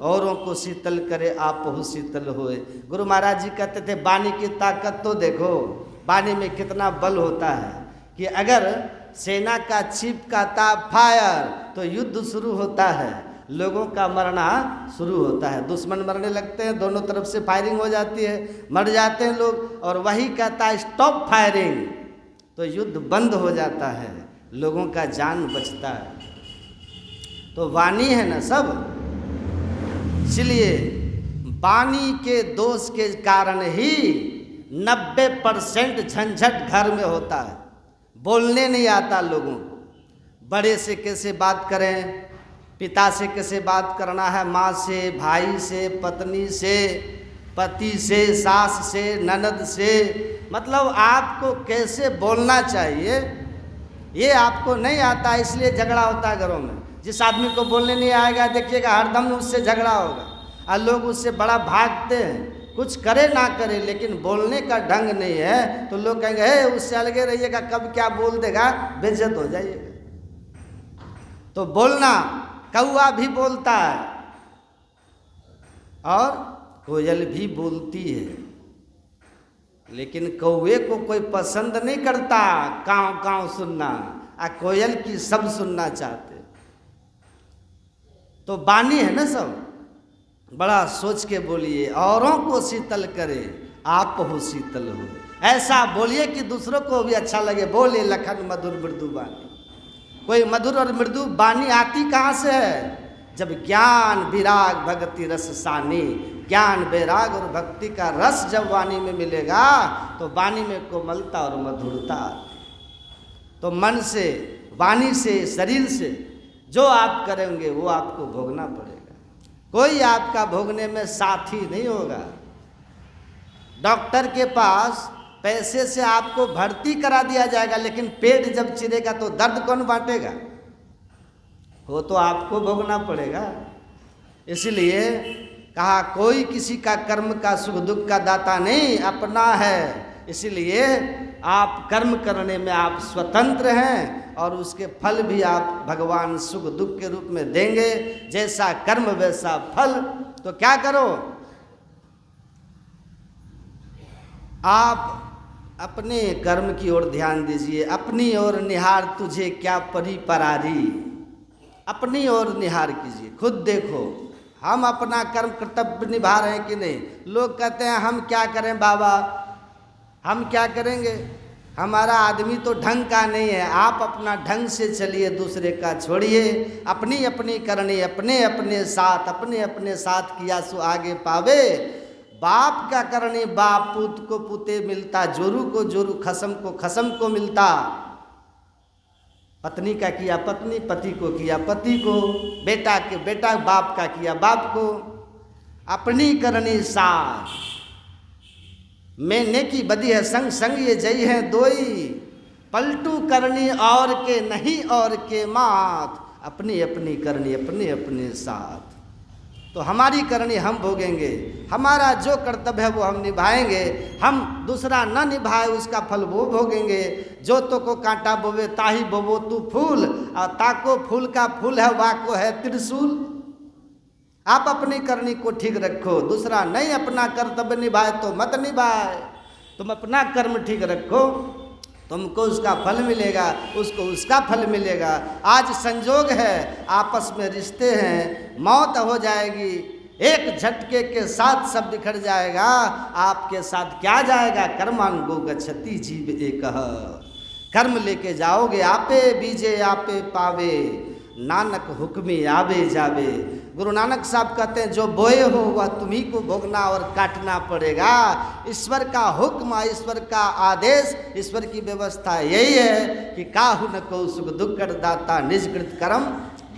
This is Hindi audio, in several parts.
औरों को शीतल करे आप हो शीतल होए। गुरु महाराज जी कहते थे वाणी की ताकत तो देखो, वाणी में कितना बल होता है कि अगर सेना का चीफ कहता फायर तो युद्ध शुरू होता है, लोगों का मरना शुरू होता है, दुश्मन मरने लगते हैं, दोनों तरफ से फायरिंग हो जाती है, मर जाते हैं लोग। और वही कहता है स्टॉप फायरिंग तो युद्ध बंद हो जाता है, लोगों का जान बचता है। तो वाणी है ना सब, इसलिए वाणी के दोष के कारण ही 90% झंझट घर में होता है। बोलने नहीं आता लोगों को, बड़े से कैसे बात करें, पिता से कैसे बात करना है, माँ से, भाई से, पत्नी से, पति से, सास से, ननद से, मतलब आपको कैसे बोलना चाहिए ये आपको नहीं आता, इसलिए झगड़ा होता है घरों में। जिस आदमी को बोलने नहीं आएगा देखिएगा हरदम उससे झगड़ा होगा, और लोग उससे बड़ा भागते हैं, कुछ करे ना करे, लेकिन बोलने का ढंग नहीं है तो लोग कहेंगे हे उससे अलगे रहिएगा, कब क्या बोल देगा, बेइज्जत हो जाइएगा। तो बोलना, कौआ भी बोलता है और कोयल भी बोलती है, लेकिन कौवे को कोई पसंद नहीं करता काँव काँव सुनना, आ कोयल की सब सुनना चाहते। तो वाणी है ना सब, बड़ा सोच के बोलिए, औरों को शीतल करे आप हो शीतल हो, ऐसा बोलिए कि दूसरों को भी अच्छा लगे। बोले लखन मधुर मृदु वाणी। कोई मधुर और मृदु वाणी आती कहाँ से है? जब ज्ञान विराग भक्ति रस सानी, ज्ञान वैराग और भक्ति का रस जब वाणी में मिलेगा तो वाणी में कोमलता और मधुरता। तो मन से, वाणी से, शरीर से जो आप करेंगे वो आपको भोगना पड़ेगा, कोई आपका भोगने में साथी नहीं होगा। डॉक्टर के पास पैसे से आपको भर्ती करा दिया जाएगा, लेकिन पेट जब चिरेगा तो दर्द कौन बांटेगा? वो तो आपको भोगना पड़ेगा। इसलिए कहा कोई किसी का कर्म का सुख दुख का दाता नहीं, अपना है। इसलिए आप कर्म करने में आप स्वतंत्र हैं और उसके फल भी आप भगवान सुख दुख के रूप में देंगे। जैसा कर्म वैसा फल। तो क्या करो, आप अपने कर्म की ओर ध्यान दीजिए। अपनी ओर निहार तुझे क्या परी परारी, अपनी ओर निहार कीजिए, खुद देखो हम अपना कर्म कर्तव्य निभा रहे हैं कि नहीं। लोग कहते हैं हम क्या करें बाबा, हम क्या करेंगे, हमारा आदमी तो ढंग का नहीं है। आप अपना ढंग से चलिए, दूसरे का छोड़िए। अपनी अपनी करनी अपने अपने साथ, अपने अपने साथ किया सो आगे पावे। बाप का करनी बाप, पूत को पुते मिलता, जोरू को जोरू, खसम को खसम को मिलता। पत्नी का किया पत्नी, पति को किया पति को, बेटा के बेटा, बाप का किया बाप को। अपनी करनी साथ, मैं नेकी बदी है संग संग ये जई है दोई। पलटू करनी और के नहीं और के मात, अपनी अपनी करनी अपने अपने साथ। तो हमारी करनी हम भोगेंगे, हमारा जो कर्तव्य है वो हम निभाएंगे। हम दूसरा न निभाए उसका फल वो भोगेंगे। जो तो को कांटा बोवे ताही बोवो तू फूल, और ताको फूल का फूल है वाको है त्रिशूल। आप अपनी करनी को ठीक रखो, दूसरा नहीं अपना कर्तव्य निभाए तो मत निभाए। तुम अपना कर्म ठीक रखो, तुमको उसका फल मिलेगा, उसको उसका फल मिलेगा। आज संजोग है, आपस में रिश्ते हैं, मौत हो जाएगी, एक झटके के साथ सब बिखर जाएगा। आपके साथ क्या जाएगा? कर्मानुगो गच्छति जीव एकः। कर्म लेके जाओगे, आपे बीजे आपे पावे, नानक हुक्मी आवे जावे। गुरु नानक साहब कहते हैं जो बोए हो वह तुम्ही को भोगना और काटना पड़ेगा। ईश्वर का हुक्म, ईश्वर का आदेश, ईश्वर की व्यवस्था यही है कि काहु न को सुख दुख कर दाता, निजकृत कर्म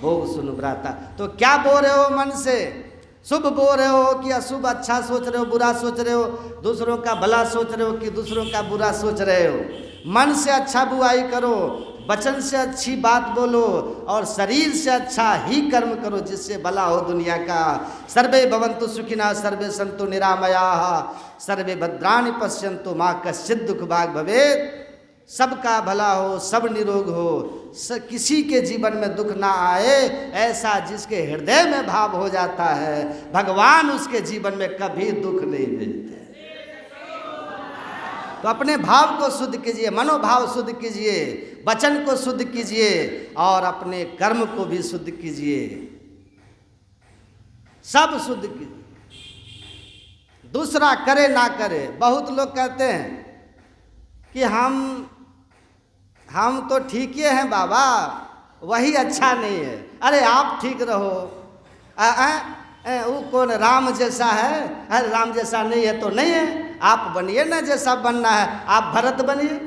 भोग सुन भ्राता। तो क्या बो रहे हो मन से? शुभ बो रहे हो कि अशुभ? अच्छा सोच रहे हो, बुरा सोच रहे हो? दूसरों का भला सोच रहे हो कि दूसरों का बुरा सोच रहे हो? मन से अच्छा बुराई करो, वचन से अच्छी बात बोलो, और शरीर से अच्छा ही कर्म करो जिससे भला हो दुनिया का। सर्वे भवन्तु सुखिनः, सर्वे सन्तु निरामयाः, सर्वे भद्राणि पश्यन्तु मा कश्चित् दुःख भाग् भवेत्। सबका भला हो, सब निरोग हो, किसी के जीवन में दुख ना आए, ऐसा जिसके हृदय में भाव हो जाता है, भगवान उसके जीवन में कभी दुख नहीं भेजते। तो अपने भाव को शुद्ध कीजिए, मनोभाव शुद्ध कीजिए, वचन को शुद्ध कीजिए और अपने कर्म को भी शुद्ध कीजिए, सब शुद्ध कीजिए। दूसरा करे ना करे। बहुत लोग कहते हैं कि हम तो ठीक ही हैं बाबा, वही अच्छा नहीं है। अरे आप ठीक रहो, वो कौन राम जैसा है? अरे राम जैसा नहीं है तो नहीं है, आप बनिए ना जैसा बनना है। आप भरत बनिए,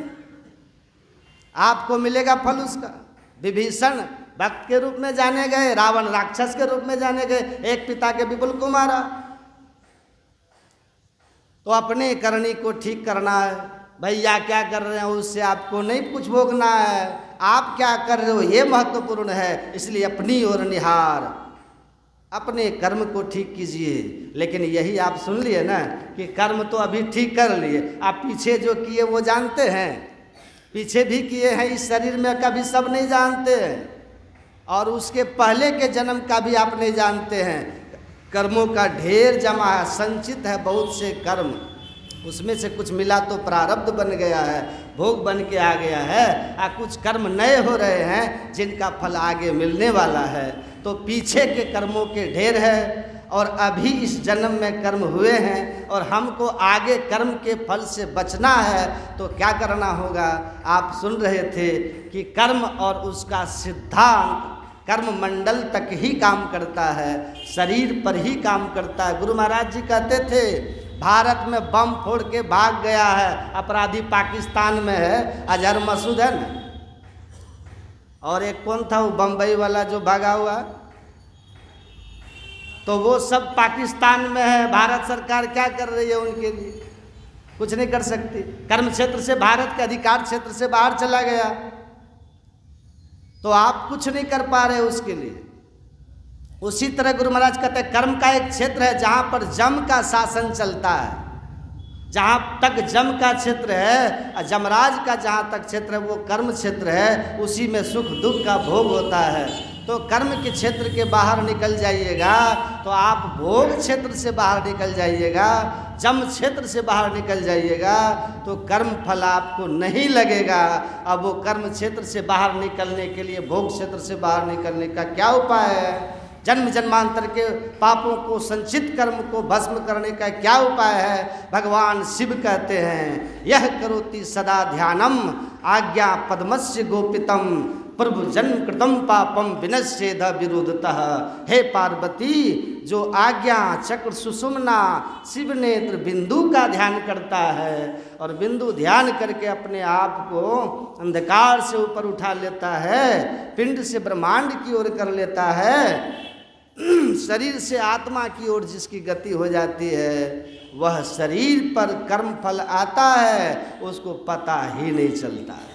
आपको मिलेगा फल उसका। विभीषण भक्त के रूप में जाने गए, रावण राक्षस के रूप में जाने गए, एक पिता के विपुल को मारा। तो अपने करनी को ठीक करना है। भैया क्या कर रहे हैं उससे आपको नहीं कुछ भोगना है, आप क्या कर रहे हो ये महत्वपूर्ण है। इसलिए अपनी ओर निहार, अपने कर्म को ठीक कीजिए। लेकिन यही आप सुन लिए ना कि कर्म तो अभी ठीक कर लिए, आप पीछे जो किए वो जानते हैं, पीछे भी किए हैं इस शरीर में का भी सब नहीं जानते हैं, और उसके पहले के जन्म का भी आप नहीं जानते हैं। कर्मों का ढेर जमा है, संचित है बहुत से कर्म, उसमें से कुछ मिला तो प्रारब्ध बन गया है, भोग बन के आ गया है। कुछ कर्म नए हो रहे हैं जिनका फल आगे मिलने वाला है। तो पीछे के कर्मों के ढेर है और अभी इस जन्म में कर्म हुए हैं और हमको आगे कर्म के फल से बचना है। तो क्या करना होगा? आप सुन रहे थे कि कर्म और उसका सिद्धांत कर्म मंडल तक ही काम करता है, शरीर पर ही काम करता है। गुरु महाराज जी कहते थे भारत में बम फोड़ के भाग गया है अपराधी, पाकिस्तान में है, अजहर मसूद है ना, और एक कौन था वो बम्बई वाला जो भागा हुआ, तो वो सब पाकिस्तान में है। भारत सरकार क्या कर रही है उनके लिए? कुछ नहीं कर सकती। कर्म क्षेत्र से, भारत के अधिकार क्षेत्र से बाहर चला गया, तो आप कुछ नहीं कर पा रहे उसके लिए। उसी तरह गुरु महाराज कहते हैं कर्म का एक क्षेत्र है जहाँ पर जम का शासन चलता है। जहाँ तक जम का क्षेत्र है, जमराज का जहाँ तक क्षेत्र है वो कर्म क्षेत्र है, उसी में सुख दुख का भोग होता है। तो कर्म के क्षेत्र के बाहर निकल जाइएगा तो आप भोग क्षेत्र से बाहर निकल जाइएगा, जम क्षेत्र से बाहर निकल जाइएगा तो कर्म फल आपको नहीं लगेगा। अब वो कर्म क्षेत्र से बाहर निकलने के लिए, भोग क्षेत्र से बाहर निकलने का क्या उपाय है? जन्म जन्मांतर के पापों को, संचित कर्म को भस्म करने का क्या उपाय है? भगवान शिव कहते हैं यह करोति सदा ध्यानम आज्ञा पद्मस्य गोपितम प्रभु जन्म कृतम पापम विनश्येद विरोधतः। हे पार्वती, जो आज्ञा चक्र सुषुम्ना शिव नेत्र बिंदु का ध्यान करता है और बिंदु ध्यान करके अपने आप को अंधकार से ऊपर उठा लेता है, पिंड से ब्रह्मांड की ओर कर लेता है, शरीर से आत्मा की ओर जिसकी गति हो जाती है, वह शरीर पर कर्म फल आता है उसको पता ही नहीं चलता है।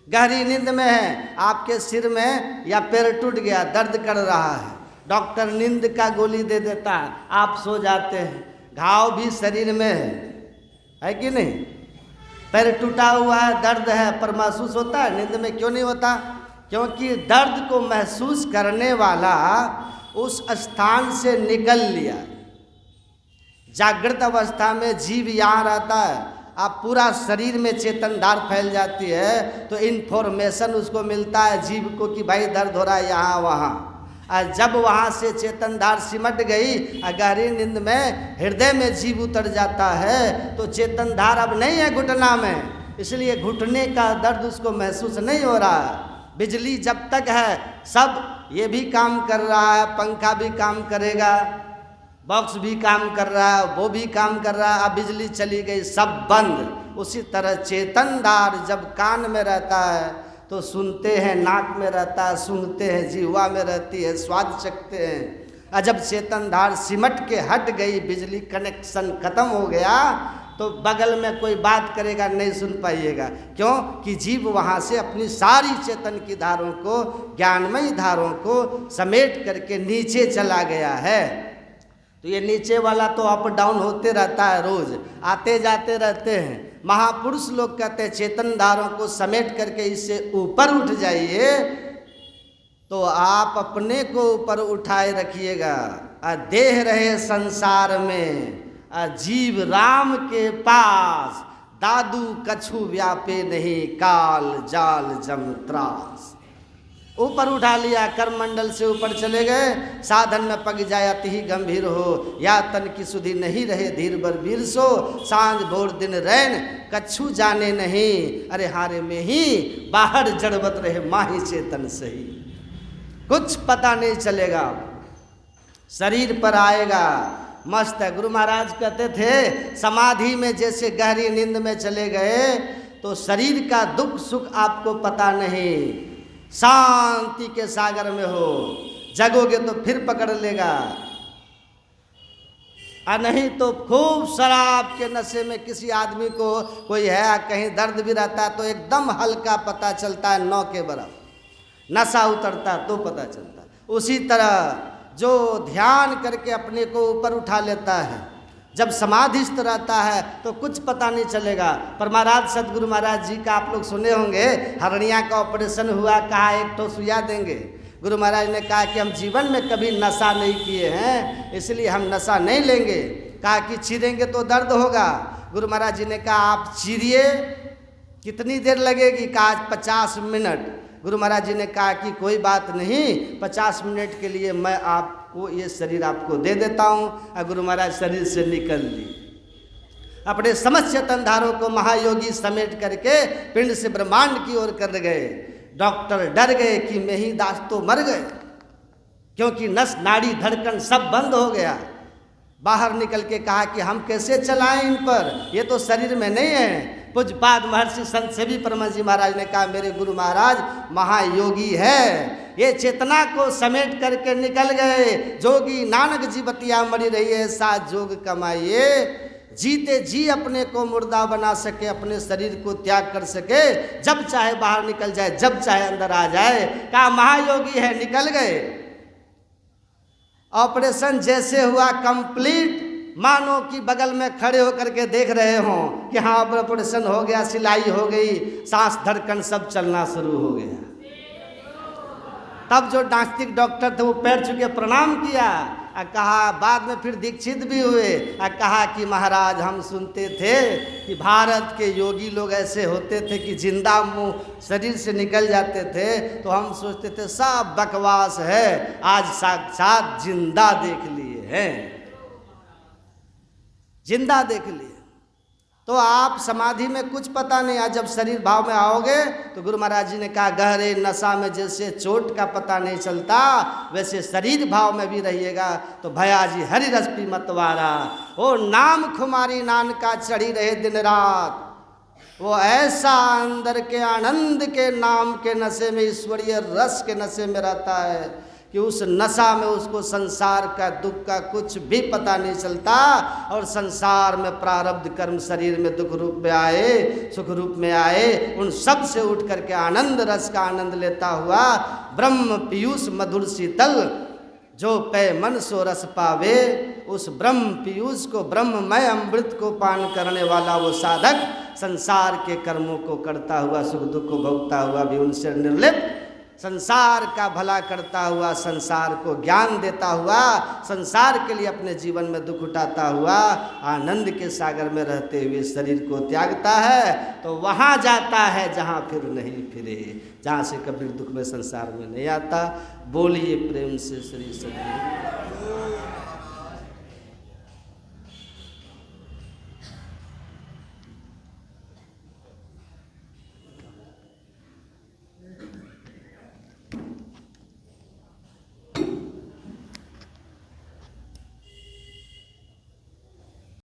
गहरी नींद में है, आपके सिर में या पैर टूट गया, दर्द कर रहा है, डॉक्टर नींद का गोली दे देता है, आप सो जाते हैं, घाव भी शरीर में है कि नहीं? पैर टूटा हुआ है, दर्द है, पर महसूस होता है? नींद में क्यों नहीं होता? क्योंकि दर्द को महसूस करने वाला उस स्थान से निकल लिया। जागृत अवस्था में जीव यहाँ रहता है, आप पूरा शरीर में चेतनधार फैल जाती है तो इन्फॉर्मेशन उसको मिलता है जीव को कि भाई दर्द हो रहा है यहाँ वहाँ। और जब वहाँ से चेतनधार सिमट गई, गहरी नींद में हृदय में जीव उतर जाता है तो चेतनधार अब नहीं है घुटना में, इसलिए घुटने का दर्द उसको महसूस नहीं हो रहा है। बिजली जब तक है सब ये भी काम कर रहा है, पंखा भी काम करेगा, बॉक्स भी काम कर रहा है, वो भी काम कर रहा है, अब बिजली चली गई सब बंद। उसी तरह चेतनदार जब कान में रहता है तो सुनते हैं, नाक में रहता है सूंघते हैं, जिह्वा में रहती है स्वाद चखते हैं। और जब चेतनदार सिमट के हट गई, बिजली कनेक्शन खत्म हो गया तो बगल में कोई बात करेगा नहीं सुन पाइएगा। क्यों? कि जीव वहाँ से अपनी सारी चेतन की धारों को, ज्ञानमयी धारों को समेट करके नीचे चला गया है। तो ये नीचे वाला तो अप डाउन होते रहता है, रोज आते जाते रहते हैं, महापुरुष लोग कहते हैं चेतन धारों को समेट करके इससे ऊपर उठ जाइए तो आप अपने को ऊपर उठाए रखिएगा। देह रहे संसार में, जीव राम के पास, दादू कछु व्यापे नहीं, काल जाल जम त्रास। ऊपर उठा लिया, कर्ममंडल से ऊपर चले गए, साधन में पग जाय अति ही गंभीर हो, या तन की सुधि नहीं रहे धीर बर वीर सो, सांझ भोर दिन रैन कछु जाने नहीं, अरे हारे में ही बाहर जड़वत रहे माही चेतन सही। कुछ पता नहीं चलेगा, शरीर पर आएगा, मस्त है। गुरु महाराज कहते थे समाधि में जैसे गहरी नींद में चले गए तो शरीर का दुख सुख आपको पता नहीं, शांति के सागर में हो, जगोगे तो फिर पकड़ लेगा, और नहीं तो खूब शराब के नशे में किसी आदमी को कोई है, कहीं दर्द भी रहता है तो एकदम हल्का पता चलता है, 9 के बराबर नशा उतरता तो पता चलता। उसी तरह जो ध्यान करके अपने को ऊपर उठा लेता है, जब समाधिस्थ रहता है तो कुछ पता नहीं चलेगा। पर महाराज सदगुरु महाराज जी का आप लोग सुने होंगे, हरनिया का ऑपरेशन हुआ, कहा एक तो सुइया देंगे। गुरु महाराज ने कहा कि हम जीवन में कभी नशा नहीं किए हैं, इसलिए हम नशा नहीं लेंगे। कहा कि चीरेंगे तो दर्द होगा। गुरु महाराज जी ने कहा आप चीरिए, कितनी देर लगेगी? कहा 50 मिनट। गुरु महाराज जी ने कहा कि कोई बात नहीं, 50 मिनट के लिए मैं आपको ये शरीर आपको दे देता हूँ। और गुरु महाराज शरीर से निकल ली, अपने समस्त चेतनधारों को महायोगी समेट करके पिंड से ब्रह्मांड की ओर कर गए। डॉक्टर डर गए कि मैं ही दास तो मर गए, क्योंकि नस नाड़ी धड़कन सब बंद हो गया। बाहर निकल के कहा कि हम कैसे चलाएं इन पर, ये तो शरीर में नहीं है। पूज्यपाद महर्षि संत सेवी परम जी महाराज ने कहा मेरे गुरु महाराज महायोगी है, ये चेतना को समेट करके निकल गए। जोगी नानक जी बतिया मरी रही है, साथ जोग कमाइए, जीते जी अपने को मुर्दा बना सके, अपने शरीर को त्याग कर सके, जब चाहे बाहर निकल जाए, जब चाहे अंदर आ जाए। कहा महायोगी है, निकल गए। ऑपरेशन जैसे हुआ कंप्लीट, मानो कि बगल में खड़े होकर के देख रहे हों कि हाँ ऑपरेशन हो गया, सिलाई हो गई, सांस धड़कन सब चलना शुरू हो गया। तब जो नास्तिक डॉक्टर थे वो पैर छूके प्रणाम किया और कहा, बाद में फिर दीक्षित भी हुए और कहा कि महाराज हम सुनते थे कि भारत के योगी लोग ऐसे होते थे कि जिंदा मुंह शरीर से निकल जाते थे, तो हम सोचते थे सब बकवास है, आज साक्षात जिंदा देख लिए हैं, जिंदा देख लिए। तो आप समाधि में कुछ पता नहीं, आज जब शरीर भाव में आओगे तो गुरु महाराज जी ने कहा गहरे नशा में जैसे चोट का पता नहीं चलता, वैसे शरीर भाव में भी रहिएगा तो भयाजी हरि रस पी मतवारा, ओ नाम खुमारी नान का चढ़ी रहे दिन रात। वो ऐसा अंदर के आनंद के नाम के नशे में, ईश्वरीय रस के नशे में रहता है कि उस नशा में उसको संसार का दुख का कुछ भी पता नहीं चलता। और संसार में प्रारब्ध कर्म शरीर में दुख रूप में आए, सुख रूप में आए, उन सब से उठ करके आनंद रस का आनंद लेता हुआ ब्रह्म पीयूष मधुर शीतल जो पै मन सो रस पावे, उस ब्रह्म पीयूष को, ब्रह्ममय अमृत को पान करने वाला वो साधक संसार के कर्मों को करता हुआ, सुख दुख को भोगता हुआ भी उनसे निर्लिप्त, संसार का भला करता हुआ, संसार को ज्ञान देता हुआ, संसार के लिए अपने जीवन में दुख उठाता हुआ, आनंद के सागर में रहते हुए शरीर को त्यागता है, तो वहाँ जाता है जहाँ फिर नहीं फिरे, जहाँ से कभी दुख में संसार में नहीं आता। बोलिए प्रेम से श्री सद्गुरु।